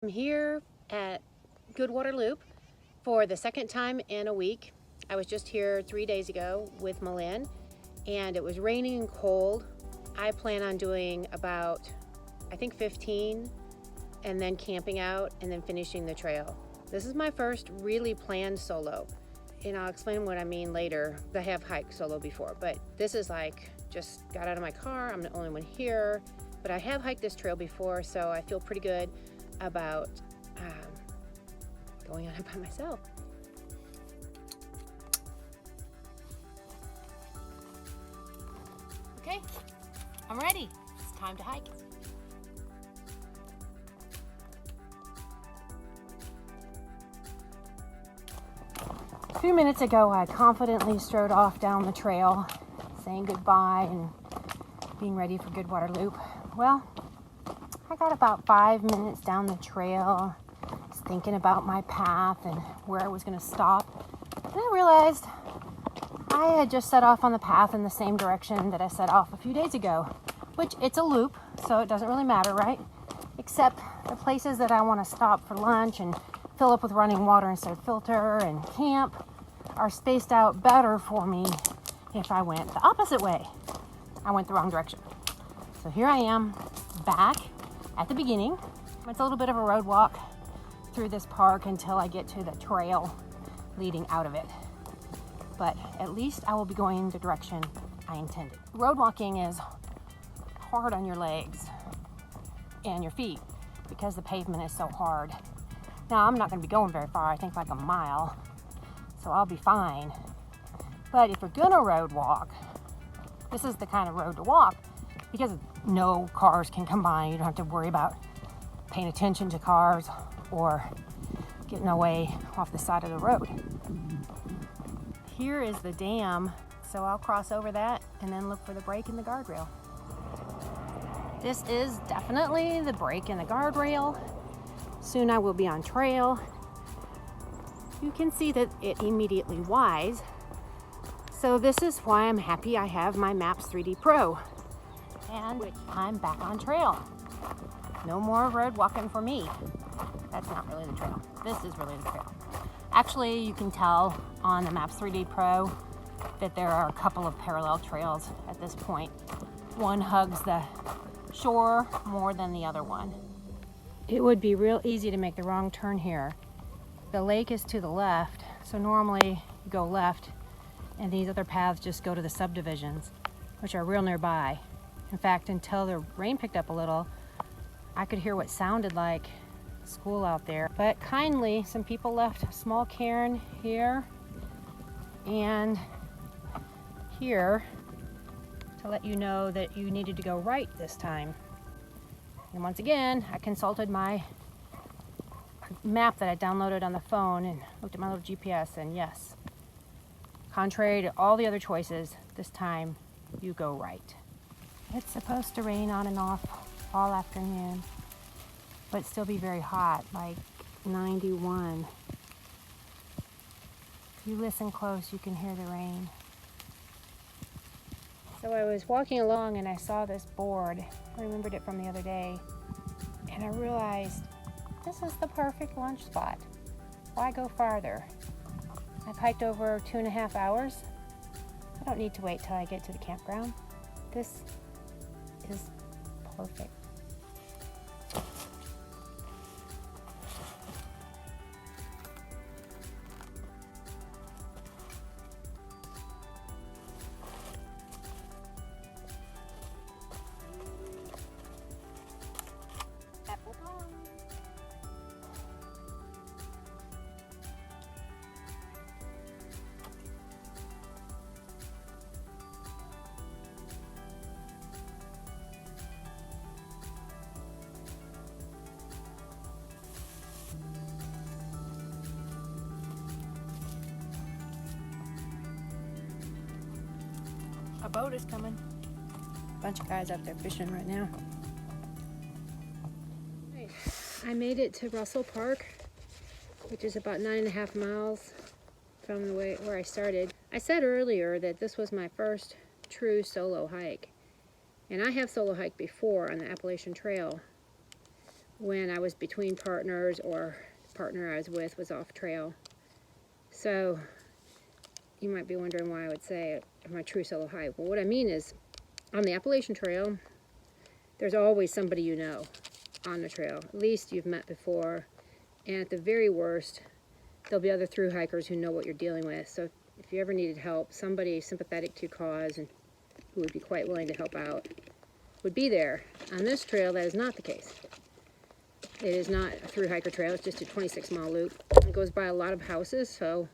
I'm here at Goodwater Loop for the second time in a week. I was just here 3 days ago with Malin, and it was raining and cold. I plan on doing about, I think 15, and then camping out and then finishing the trail. This is my first really planned solo, and I'll explain what I mean later. I have hiked solo before, but this is like, just got out of my car, I'm the only one here, but I have hiked this trail before, so I feel pretty good about going on it by myself. Okay, I'm ready. It's time to hike. A few minutes ago, I confidently strode off down the trail, saying goodbye and being ready for Goodwater Loop. Well, I got about 5 minutes down the trail, just thinking about my path and where I was going to stop. And I realized I had just set off on the path in the same direction that I set off a few days ago, which it's a loop, so it doesn't really matter, right? Except the places that I want to stop for lunch and fill up with running water instead of filter and camp are spaced out better for me if I went the opposite way. I went the wrong direction. So here I am back at the beginning. It's a little bit of a road walk through this park until I get to the trail leading out of it. But at least I will be going the direction I intended. Road walking is hard on your legs and your feet because the pavement is so hard. Now, I'm not going to be going very far, I think like a mile, so I'll be fine. But if you're gonna road walk, this is the kind of road to walk because no cars can come by. You don't have to worry about paying attention to cars or getting away off the side of the road. Here is the dam, so I'll cross over that and then look for the break in the guardrail. This is definitely the break in the guardrail. Soon I will be on trail. You can see that it immediately wise. So this is why I'm happy I have my Maps 3D Pro. And I'm back on trail. No more road walking for me. That's not really the trail. This is really the trail. Actually, you can tell on the Maps 3D Pro that there are a couple of parallel trails at this point. One hugs the shore more than the other one. It would be real easy to make the wrong turn here. The lake is to the left, so normally you go left and these other paths just go to the subdivisions, which are real nearby. In fact, until the rain picked up a little, I could hear what sounded like school out there. But kindly, some people left a small cairn here and here to let you know that you needed to go right this time. And once again, I consulted my map that I downloaded on the phone and looked at my little GPS, and yes, contrary to all the other choices, this time you go right. It's supposed to rain on and off all afternoon, but still be very hot, like 91. If you listen close, you can hear the rain. So I was walking along and I saw this board. I remembered it from the other day, and I realized this is the perfect lunch spot. Why go farther? I've hiked over 2.5 hours. I don't need to wait till I get to the campground. This is perfect. A boat is coming. A bunch of guys out there fishing right now. I made it to Russell Park, which is about 9.5 miles from where I started. I said earlier that this was my first true solo hike. And I have solo hiked before on the Appalachian Trail, when I was between partners or the partner I was with was off trail. So you might be wondering why I would say my true solo hike. Well, what I mean is, on the Appalachian Trail, there's always somebody you know on the trail. At least you've met before. And at the very worst, there'll be other thru-hikers who know what you're dealing with. So if you ever needed help, somebody sympathetic to your cause and who would be quite willing to help out would be there. On this trail, that is not the case. It is not a thru-hiker trail. It's just a 26-mile loop. It goes by a lot of houses, so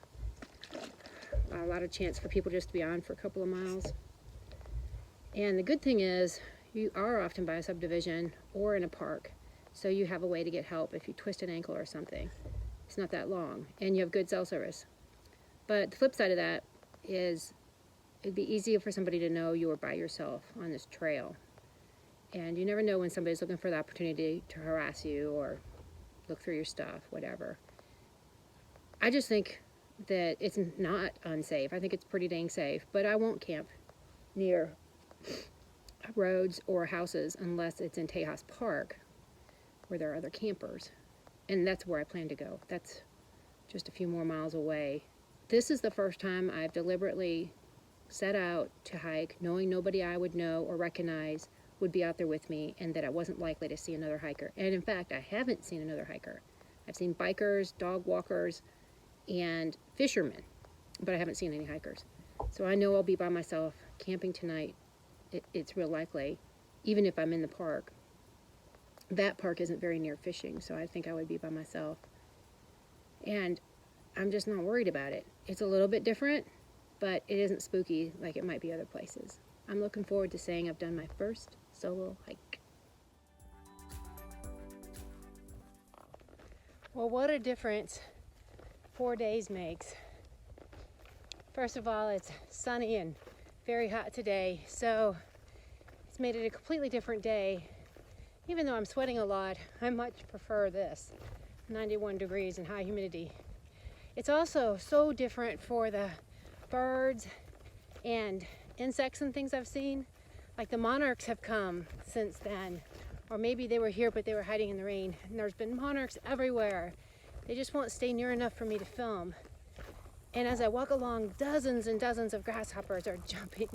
a lot of chance for people just to be on for a couple of miles. And the good thing is, you are often by a subdivision or in a park, so you have a way to get help if you twist an ankle or something. It's not that long, and you have good cell service. But the flip side of that is, it'd be easier for somebody to know you were by yourself on this trail. And you never know when somebody's looking for the opportunity to harass you or look through your stuff, whatever. I just think that it's not unsafe. I think it's pretty dang safe, but I won't camp near roads or houses unless it's in Tejas Park where there are other campers. And that's where I plan to go. That's just a few more miles away. This is the first time I've deliberately set out to hike knowing nobody I would know or recognize would be out there with me, and that I wasn't likely to see another hiker. And in fact, I haven't seen another hiker. I've seen bikers, dog walkers, and fishermen, but I haven't seen any hikers. So I know I'll be by myself camping tonight. It's real likely, even if I'm in the park. That park isn't very near fishing, so I think I would be by myself. And I'm just not worried about it. It's a little bit different, but it isn't spooky like it might be other places. I'm looking forward to saying I've done my first solo hike. Well, what a difference 4 days makes. First of all, it's sunny and very hot today, so it's made it a completely different day. Even though I'm sweating a lot, I much prefer this, 91 degrees and high humidity. It's also so different for the birds and insects and things I've seen. Like the monarchs have come since then, or maybe they were here but they were hiding in the rain, and there's been monarchs everywhere. They just won't stay near enough for me to film. And as I walk along, dozens and dozens of grasshoppers are jumping.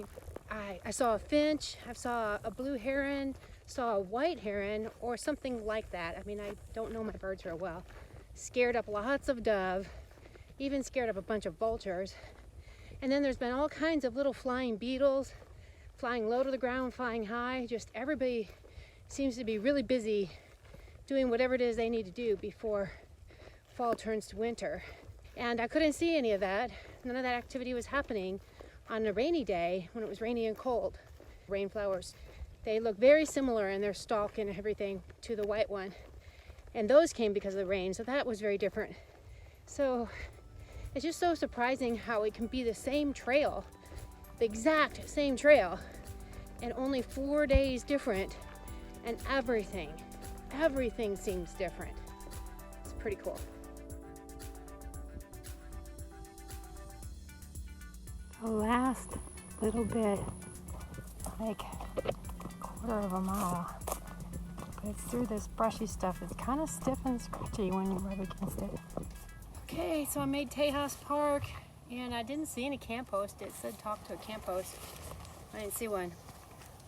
I saw a finch, I saw a blue heron, saw a white heron, or something like that. I mean, I don't know my birds real well. Scared up lots of dove, even scared up a bunch of vultures. And then there's been all kinds of little flying beetles, flying low to the ground, flying high. Just everybody seems to be really busy doing whatever it is they need to do before fall turns to winter. And I couldn't see any of that. None of that activity was happening on a rainy day when it was rainy and cold. Rainflowers, they look very similar in their stalk and everything to the white one. And those came because of the rain, so that was very different. So it's just so surprising how it can be the same trail, the exact same trail, and only 4 days different, and everything seems different. It's pretty cool. The last little bit, like a quarter of a mile, but it's through this brushy stuff. It's kind of stiff and scratchy when you rub against it. Okay, so I made Tejas Park, and I didn't see any camp post. It said talk to a camp post. I didn't see one.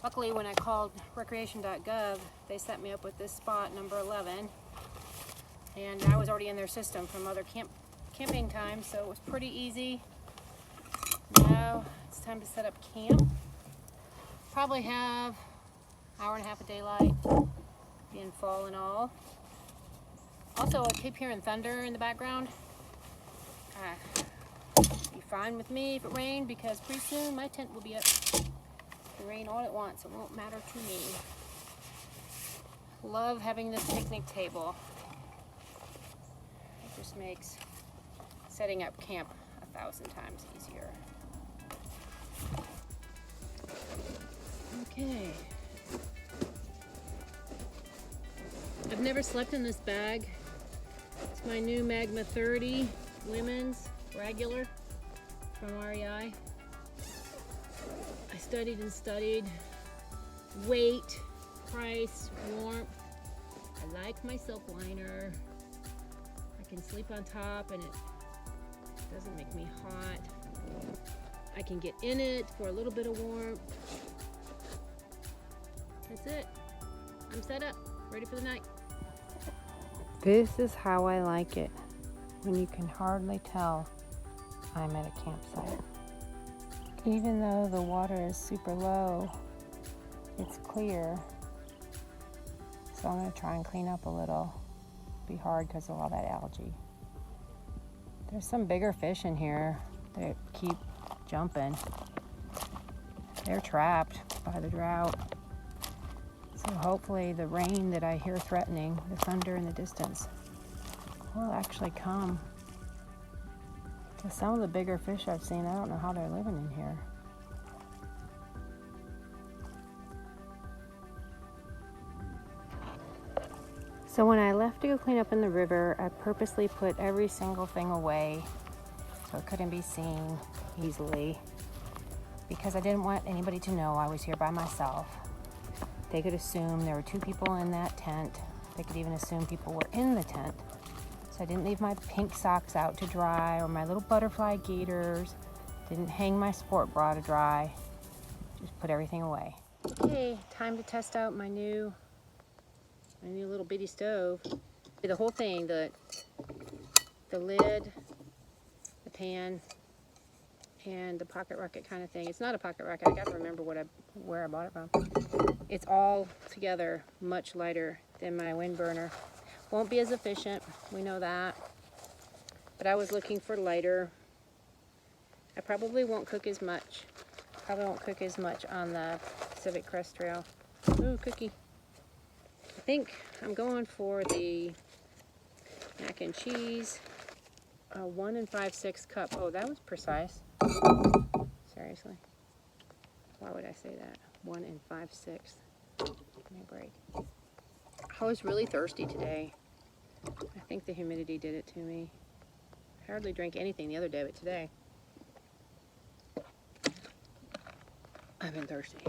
Luckily, when I called recreation.gov, they set me up with this spot, number 11, and I was already in their system from other camping time, so it was pretty easy. Now it's time to set up camp. Probably have an hour and a half of daylight, being fall and all. Also, I keep hearing thunder in the background. Be fine with me if it rained, because pretty soon my tent will be up. It rain all at once, it won't matter to me. Love having this picnic table. It just makes setting up camp 1,000 times easier. Okay. I've never slept in this bag. It's my new Magma 30 women's regular from REI. I studied and studied weight, price, warmth, I like my silk liner. I can sleep on top and it doesn't make me hot. I can get in it for a little bit of warmth. That's it. I'm set up, ready for the night. This is how I like it, when you can hardly tell I'm at a campsite. Even though the water is super low, it's clear. So I'm gonna try and clean up a little. Be hard because of all that algae. There's some bigger fish in here that keep jumping. They're trapped by the drought. So hopefully the rain that I hear threatening, the thunder in the distance, will actually come. Because some of the bigger fish I've seen, I don't know how they're living in here. So when I left to go clean up in the river, I purposely put every single thing away so it couldn't be seen easily, because I didn't want anybody to know I was here by myself. They could assume there were 2 people in that tent. They could even assume people were in the tent. So I didn't leave my pink socks out to dry or my little butterfly gaiters. Didn't hang my sport bra to dry. Just put everything away. Okay, time to test out my new little bitty stove. The whole thing, the lid, the pan, and the pocket rocket kind of thing. It's not a pocket rocket. I gotta remember where I bought it from. It's all together much lighter than my wind burner. Won't be as efficient, we know that. But I was looking for lighter. I probably won't cook as much. Probably won't cook as much on the Pacific Crest Trail. Ooh, cookie. I think I'm going for the mac and cheese. 1 5/6 cup. Oh, that was precise. Seriously. Why would I say that? 1 5/6. Give me a break. I was really thirsty today. I think the humidity did it to me. I hardly drank anything the other day, but today I've been thirsty.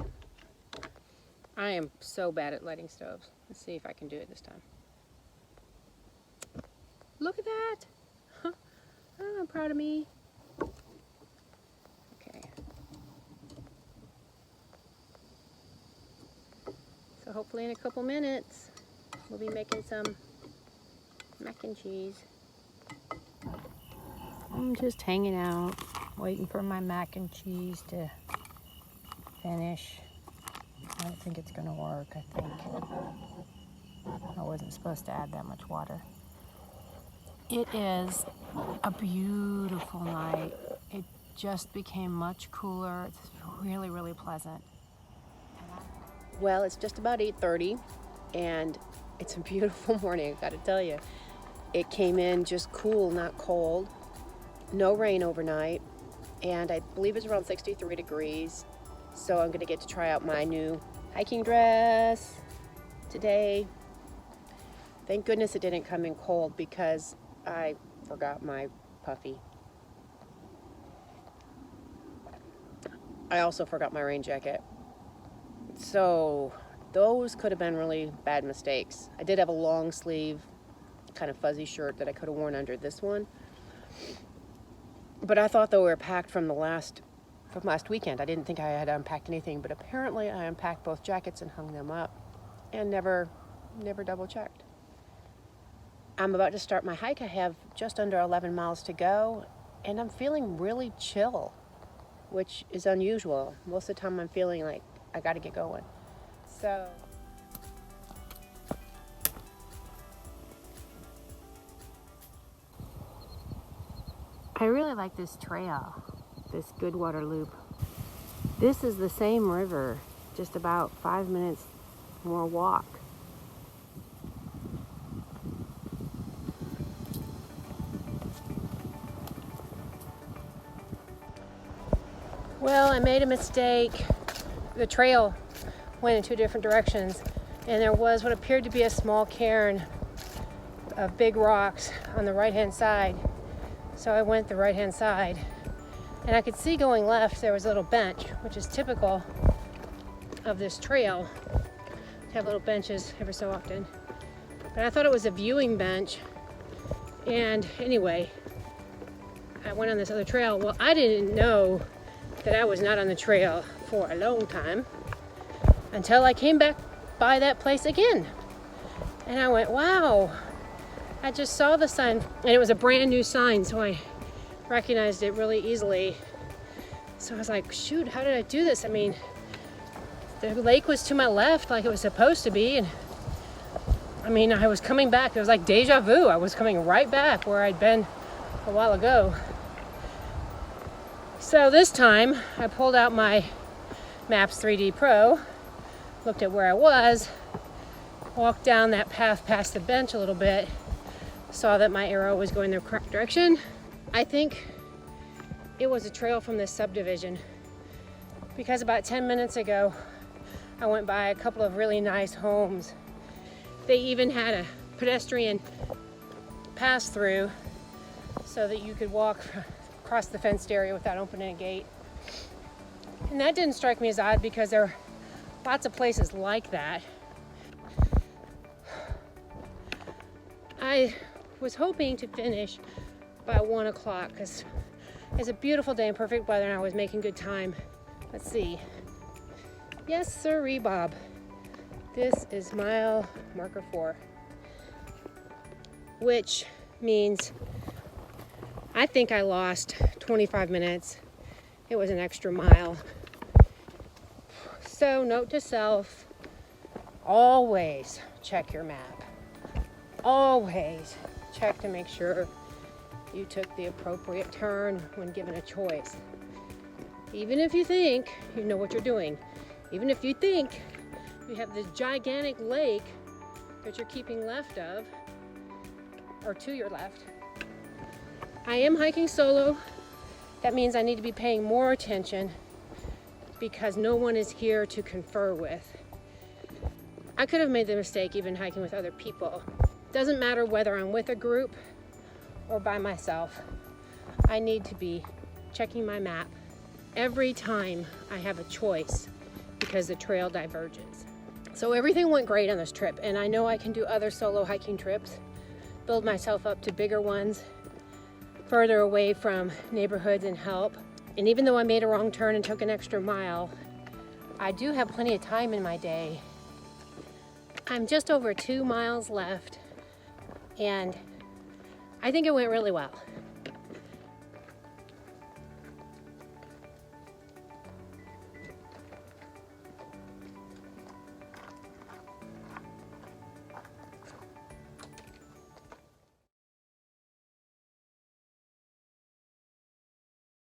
I am so bad at lighting stoves. Let's see if I can do it this time. Look at that! Huh. Oh, I'm proud of me. Okay. So hopefully in a couple minutes, we'll be making some mac and cheese. I'm just hanging out, waiting for my mac and cheese to finish. I don't think it's gonna work, I think. I wasn't supposed to add that much water. It is a beautiful night. It just became much cooler. It's really, really pleasant. Well, it's just about 8:30 and it's a beautiful morning, I gotta tell you. It came in just cool, not cold. No rain overnight, and I believe it's around 63 degrees. So I'm gonna get to try out my new hiking dress today. Thank goodness it didn't come in cold because I forgot my puffy. I also forgot my rain jacket. So those could have been really bad mistakes. I did have a long sleeve, kind of fuzzy shirt that I could have worn under this one. But I thought they were packed from last weekend. I didn't think I had unpacked anything, but apparently I unpacked both jackets and hung them up and never double checked. I'm about to start my hike. I have just under 11 miles to go, and I'm feeling really chill, which is unusual. Most of the time I'm feeling like I gotta get going. So I really like this trail, this Goodwater Loop. This is the same river, just about 5 minutes more walk. Well, I made a mistake. The trail went in 2 different directions, and there was what appeared to be a small cairn of big rocks on the right-hand side. So I went the right-hand side, and I could see going left there was a little bench, which is typical of this trail to have little benches every so often. but I thought it was a viewing bench. And anyway, I went on this other trail. Well, I didn't know that I was not on the trail for a long time until I came back by that place again. And I went, wow, I just saw the sign, and it was a brand new sign, so I recognized it really easily. So I was like, shoot, how did I do this? I mean, the lake was to my left like it was supposed to be, and I mean, I was coming back. It was like deja vu. I was coming right back where I'd been a while ago. So this time I pulled out my Maps 3D Pro, looked at where I was, walked down that path past the bench a little bit, saw that my arrow was going the correct direction. I think it was a trail from this subdivision, because about 10 minutes ago I went by a couple of really nice homes. They even had a pedestrian pass through so that you could walk across the fenced area without opening a gate. And that didn't strike me as odd because there are lots of places like that. I was hoping to finish by 1 o'clock because it's a beautiful day and perfect weather, and I was making good time. Let's see. Yes, sirree, Bob. This is mile marker 4, which means I think I lost 25 minutes. It was an extra mile. So note to self, always check your map. Always check to make sure you took the appropriate turn when given a choice. Even if you think you know what you're doing, even if you think you have this gigantic lake that you're keeping left of, or to your left. I am hiking solo. That means I need to be paying more attention because no one is here to confer with. I could have made the mistake even hiking with other people. Doesn't matter whether I'm with a group or by myself. I need to be checking my map every time I have a choice because the trail diverges. So everything went great on this trip, and I know I can do other solo hiking trips, build myself up to bigger ones, further away from neighborhoods and help. And even though I made a wrong turn and took an extra mile, I do have plenty of time in my day. I'm just over 2 miles left, and I think it went really well.